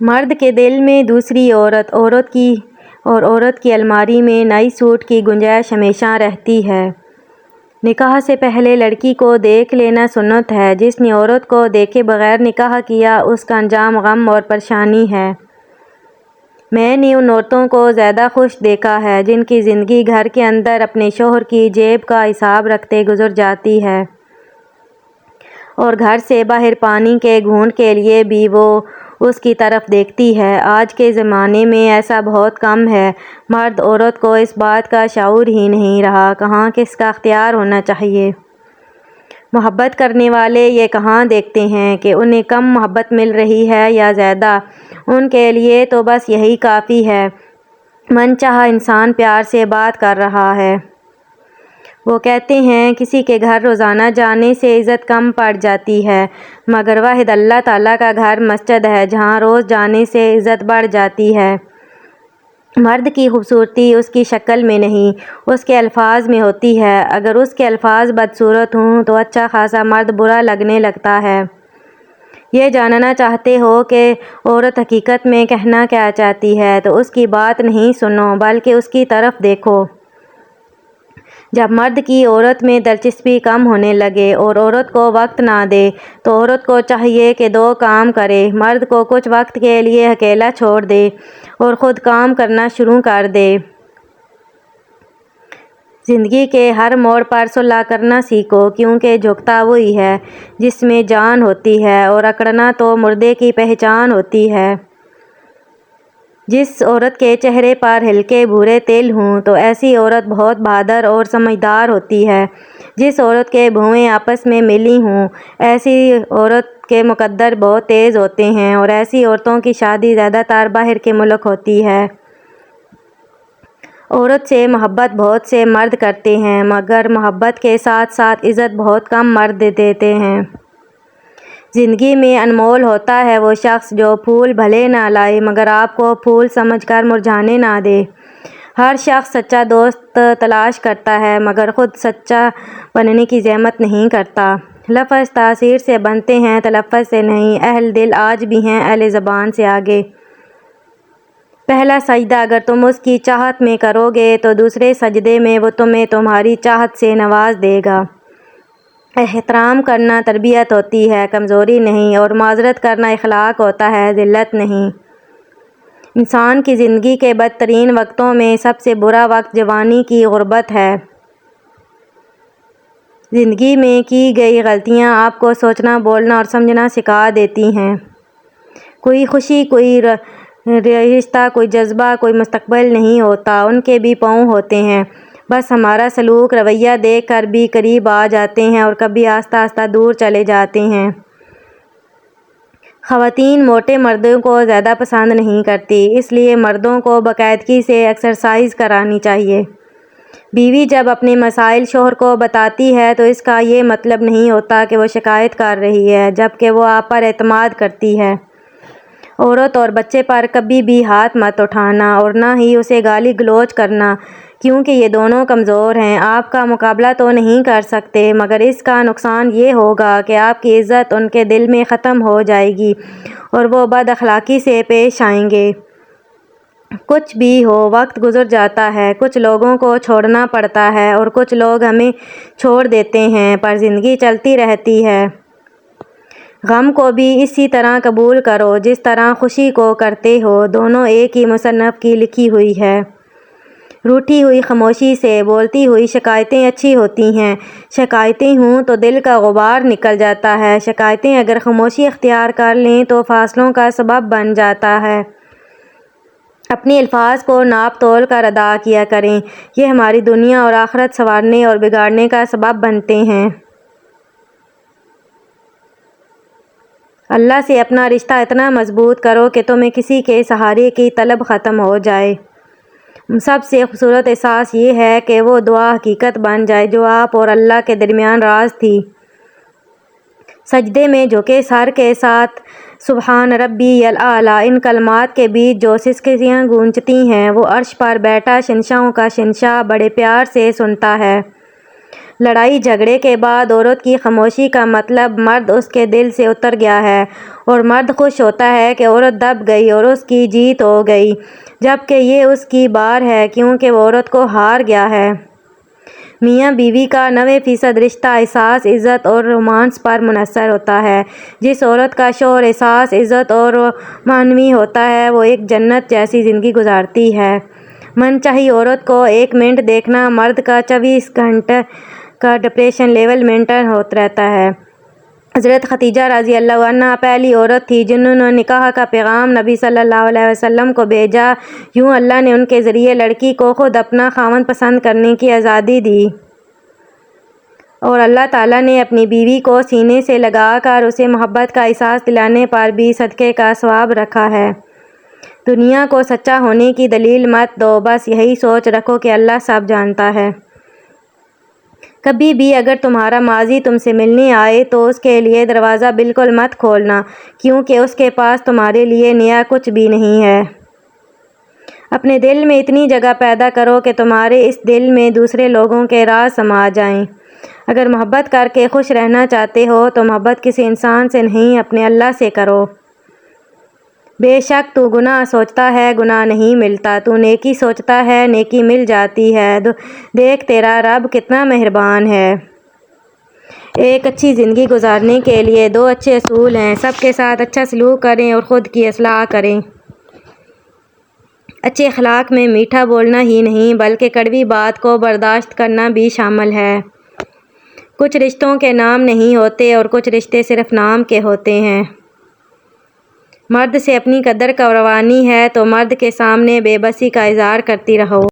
مرد کے دل میں دوسری عورت کی الماری میں نئی سوٹ کی گنجائش ہمیشہ رہتی ہے۔ نکاح سے پہلے لڑکی کو دیکھ لینا سنت ہے۔ جس نے عورت کو دیکھے بغیر نکاح کیا اس کا انجام غم اور پریشانی ہے۔ میں نے ان عورتوں کو زیادہ خوش دیکھا ہے جن کی زندگی گھر کے اندر اپنے شوہر کی جیب کا حساب رکھتے گزر جاتی ہے اور گھر سے باہر پانی کے گھونٹ کے لیے بھی وہ اس کی طرف دیکھتی ہے۔ آج کے زمانے میں ایسا بہت کم ہے۔ مرد عورت کو اس بات کا شعور ہی نہیں رہا کہاں کس کا اختیار ہونا چاہیے۔ محبت کرنے والے یہ کہاں دیکھتے ہیں کہ انہیں کم محبت مل رہی ہے یا زیادہ۔ ان کے لیے تو بس یہی کافی ہے، من چاہا انسان پیار سے بات کر رہا ہے۔ وہ کہتے ہیں کسی کے گھر روزانہ جانے سے عزت کم پڑ جاتی ہے، مگر واحد اللہ تعالیٰ کا گھر مسجد ہے جہاں روز جانے سے عزت بڑھ جاتی ہے۔ مرد کی خوبصورتی اس کی شکل میں نہیں، اس کے الفاظ میں ہوتی ہے۔ اگر اس کے الفاظ بدصورت ہوں تو اچھا خاصا مرد برا لگنے لگتا ہے۔ یہ جاننا چاہتے ہو کہ عورت حقیقت میں کہنا کیا چاہتی ہے تو اس کی بات نہیں سنو بلکہ اس کی طرف دیکھو۔ جب مرد کی عورت میں دلچسپی کم ہونے لگے اور عورت کو وقت نہ دے تو عورت کو چاہیے کہ دو کام کرے، مرد کو کچھ وقت کے لیے اکیلا چھوڑ دے اور خود کام کرنا شروع کر دے۔ زندگی کے ہر موڑ پر صلح کرنا سیکھو کیونکہ جھکتا وہی ہے جس میں جان ہوتی ہے اور اکڑنا تو مردے کی پہچان ہوتی ہے۔ جس عورت کے چہرے پر ہلکے بھورے تل ہوں تو ایسی عورت بہت بہادر اور سمجھدار ہوتی ہے۔ جس عورت کے بھویں آپس میں ملی ہوں ایسی عورت کے مقدر بہت تیز ہوتے ہیں اور ایسی عورتوں کی شادی زیادہ تر باہر کے ملک ہوتی ہے۔ عورت سے محبت بہت سے مرد کرتے ہیں مگر محبت کے ساتھ ساتھ عزت بہت کم مرد دیتے ہیں۔ زندگی میں انمول ہوتا ہے وہ شخص جو پھول بھلے نہ لائے مگر آپ کو پھول سمجھ کر مرجھانے نہ دے۔ ہر شخص سچا دوست تلاش کرتا ہے مگر خود سچا بننے کی زحمت نہیں کرتا۔ لفظ تاثیر سے بنتے ہیں تلفظ سے نہیں۔ اہل دل آج بھی ہیں اہل زبان سے آگے۔ پہلا سجدہ اگر تم اس کی چاہت میں کرو گے تو دوسرے سجدے میں وہ تمہیں تمہاری چاہت سے نواز دے گا۔ احترام کرنا تربیت ہوتی ہے، کمزوری نہیں، اور معذرت کرنا اخلاق ہوتا ہے، ذلت نہیں۔ انسان کی زندگی کے بدترین وقتوں میں سب سے برا وقت جوانی کی غربت ہے۔ زندگی میں کی گئی غلطیاں آپ کو سوچنا، بولنا اور سمجھنا سکھا دیتی ہیں۔ کوئی خوشی، کوئی رشتہ، کوئی جذبہ، کوئی مستقبل نہیں ہوتا، ان کے بھی پاؤں ہوتے ہیں۔ بس ہمارا سلوک رویہ دیکھ کر بھی قریب آ جاتے ہیں اور کبھی آہستہ آہستہ دور چلے جاتے ہیں۔ خواتین موٹے مردوں کو زیادہ پسند نہیں کرتی، اس لیے مردوں کو باقاعدگی سے ایکسرسائز کرانی چاہیے۔ بیوی جب اپنے مسائل شوہر کو بتاتی ہے تو اس کا یہ مطلب نہیں ہوتا کہ وہ شکایت کر رہی ہے جبکہ وہ آپ پر اعتماد کرتی ہے۔ عورت اور بچے پر کبھی بھی ہاتھ مت اٹھانا اور نہ ہی اسے گالی گلوچ کرنا کیونکہ یہ دونوں کمزور ہیں۔ آپ کا مقابلہ تو نہیں کر سکتے مگر اس کا نقصان یہ ہوگا کہ آپ کی عزت ان کے دل میں ختم ہو جائے گی اور وہ بد اخلاقی سے پیش آئیں گے۔ کچھ بھی ہو، وقت گزر جاتا ہے، کچھ لوگوں کو چھوڑنا پڑتا ہے اور کچھ لوگ ہمیں چھوڑ دیتے ہیں، پر زندگی چلتی رہتی ہے۔ غم کو بھی اسی طرح قبول کرو جس طرح خوشی کو کرتے ہو، دونوں ایک ہی مصنف کی لکھی ہوئی ہے۔ روٹھی ہوئی خاموشی سے بولتی ہوئی شکایتیں اچھی ہوتی ہیں۔ شکایتیں ہوں تو دل کا غبار نکل جاتا ہے، شکایتیں اگر خاموشی اختیار کر لیں تو فاصلوں کا سبب بن جاتا ہے۔ اپنے الفاظ کو ناپ تول کر ادا کیا کریں، یہ ہماری دنیا اور آخرت سنوارنے اور بگاڑنے کا سبب بنتے ہیں۔ اللہ سے اپنا رشتہ اتنا مضبوط کرو کہ تمہیں کسی کے سہارے کی طلب ختم ہو جائے۔ سب سے خوبصورت احساس یہ ہے کہ وہ دعا حقیقت بن جائے جو آپ اور اللہ کے درمیان راز تھی۔ سجدے میں جھکے سر کے ساتھ سبحان ربی الاعلیٰ، ان کلمات کے بیچ جو سسکیاں گونجتی ہیں وہ عرش پر بیٹھا شہنشاہوں کا شہنشاہ بڑے پیار سے سنتا ہے۔ لڑائی جھگڑے کے بعد عورت کی خاموشی کا مطلب مرد اس کے دل سے اتر گیا ہے، اور مرد خوش ہوتا ہے کہ عورت دب گئی اور اس کی جیت ہو گئی، جبکہ یہ اس کی بار ہے کیونکہ وہ عورت کو ہار گیا ہے۔ میاں بیوی کا 90% رشتہ احساس، عزت اور رومانس پر منحصر ہوتا ہے۔ جس عورت کا شوہر احساس، عزت اور معنوی ہوتا ہے وہ ایک جنت جیسی زندگی گزارتی ہے۔ من چاہی عورت کو 1 منٹ دیکھنا مرد کا 24 گھنٹے کا ڈپریشن لیول مینٹین ہوتا رہتا ہے۔ حضرت خدیجہ رضی اللہ عنہا پہلی عورت تھی جنہوں نے نکاح کا پیغام نبی صلی اللہ علیہ وسلم کو بھیجا۔ یوں اللہ نے ان کے ذریعے لڑکی کو خود اپنا خاوند پسند کرنے کی آزادی دی، اور اللہ تعالیٰ نے اپنی بیوی کو سینے سے لگا کر اسے محبت کا احساس دلانے پر بھی صدقے کا ثواب رکھا ہے۔ دنیا کو سچا ہونے کی دلیل مت دو، بس یہی سوچ رکھو کہ اللہ سب جانتا ہے۔ کبھی بھی اگر تمہارا ماضی تم سے ملنے آئے تو اس کے لیے دروازہ بالکل مت کھولنا، کیونکہ اس کے پاس تمہارے لیے نیا کچھ بھی نہیں ہے۔ اپنے دل میں اتنی جگہ پیدا کرو کہ تمہارے اس دل میں دوسرے لوگوں کے راز سما جائیں۔ اگر محبت کر کے خوش رہنا چاہتے ہو تو محبت کسی انسان سے نہیں، اپنے اللہ سے کرو۔ بے شک تو گناہ سوچتا ہے گناہ نہیں ملتا، تو نیکی سوچتا ہے نیکی مل جاتی ہے، دیکھ تیرا رب کتنا مہربان ہے۔ ایک اچھی زندگی گزارنے کے لیے 2 اچھے اصول ہیں: سب کے ساتھ اچھا سلوک کریں اور خود کی اصلاح کریں۔ اچھے اخلاق میں میٹھا بولنا ہی نہیں بلکہ کڑوی بات کو برداشت کرنا بھی شامل ہے۔ کچھ رشتوں کے نام نہیں ہوتے اور کچھ رشتے صرف نام کے ہوتے ہیں۔ مرد سے اپنی قدر کروانی ہے تو مرد کے سامنے بے بسی کا اظہار کرتی رہو۔